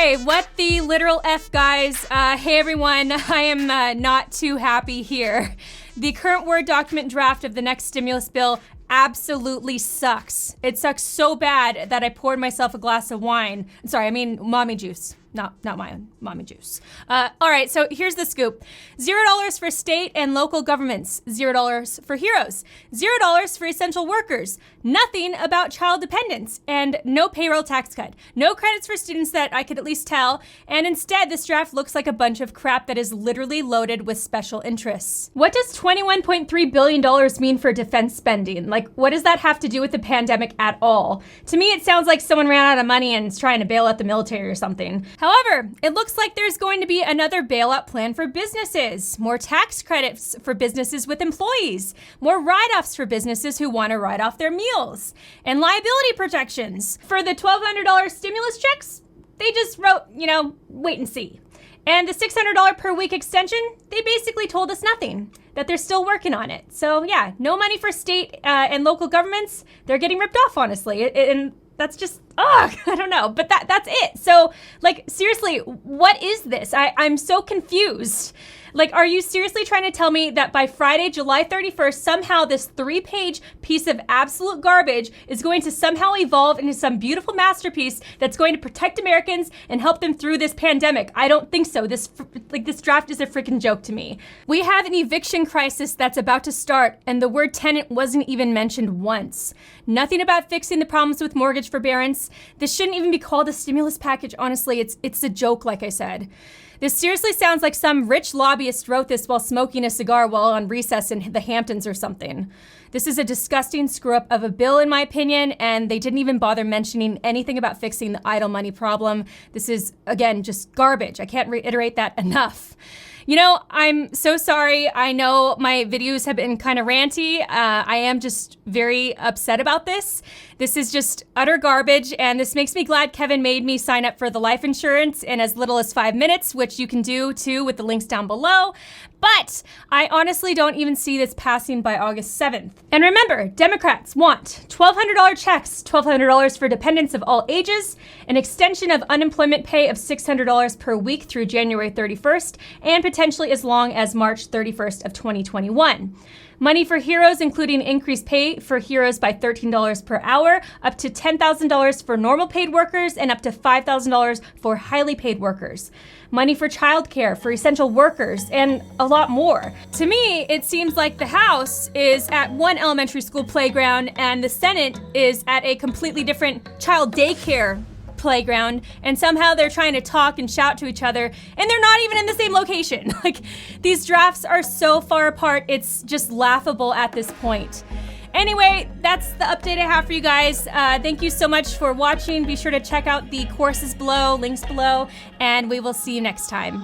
Okay, what the literal F, guys? Hey everyone, I am not too happy here. The current Word document draft of the next stimulus bill absolutely sucks. It sucks so bad that I poured myself a glass of wine. Sorry, I mean mommy juice. Not mine, mommy juice. All right, so here's the scoop. $0 for state and local governments. $0 for heroes. $0 for essential workers. Nothing about child dependents. And no payroll tax cut. No credits for students that I could at least tell. And instead, this draft looks like a bunch of crap that is literally loaded with special interests. What does $21.3 billion mean for defense spending? Like, what does that have to do with the pandemic at all? To me, it sounds like someone ran out of money and is trying to bail out the military or something. However, it looks like there's going to be another bailout plan for businesses, more tax credits for businesses with employees, more write-offs for businesses who want to write off their meals, and liability protections. For the $1,200 stimulus checks, they just wrote, wait and see. And the $600 per week extension, they basically told us nothing, that they're still working on it. So yeah, no money for state and local governments. They're getting ripped off, honestly. And that's just, I don't know, but that's it. So, seriously, what is this? I'm so confused. Are you seriously trying to tell me that by Friday, July 31st, somehow this 3-page piece of absolute garbage is going to somehow evolve into some beautiful masterpiece that's going to protect Americans and help them through this pandemic? I don't think so. This draft is a freaking joke to me. We have an eviction crisis that's about to start, and the word tenant wasn't even mentioned once. Nothing about fixing the problems with mortgage forbearance. This shouldn't even be called a stimulus package, honestly. It's a joke, like I said. This seriously sounds like some rich lobbyist wrote this while smoking a cigar while on recess in the Hamptons or something. This is a disgusting screw-up of a bill, in my opinion, and they didn't even bother mentioning anything about fixing the idle money problem. This is, again, just garbage. I can't reiterate that enough. I'm so sorry. I know my videos have been kind of ranty. I am just very upset about this. This is just utter garbage, and this makes me glad Kevin made me sign up for the life insurance in as little as 5 minutes, which you can do too with the links down below. But I honestly don't even see this passing by August 7th. And remember, Democrats want $1,200 checks, $1,200 for dependents of all ages, an extension of unemployment pay of $600 per week through January 31st, and potentially as long as March 31st of 2021. Money for heroes, including increased pay for heroes by $13 per hour, up to $10,000 for normal paid workers, and up to $5,000 for highly paid workers. Money for childcare for essential workers, and a lot more. To me, it seems like the House is at one elementary school playground and the Senate is at a completely different child daycare playground, and somehow they're trying to talk and shout to each other, and they're not even in the same location. These drafts are so far apart, it's just laughable at this point. Anyway, that's the update I have for you guys. Thank you so much for watching. Be sure to check out the courses below, links below, and we will see you next time.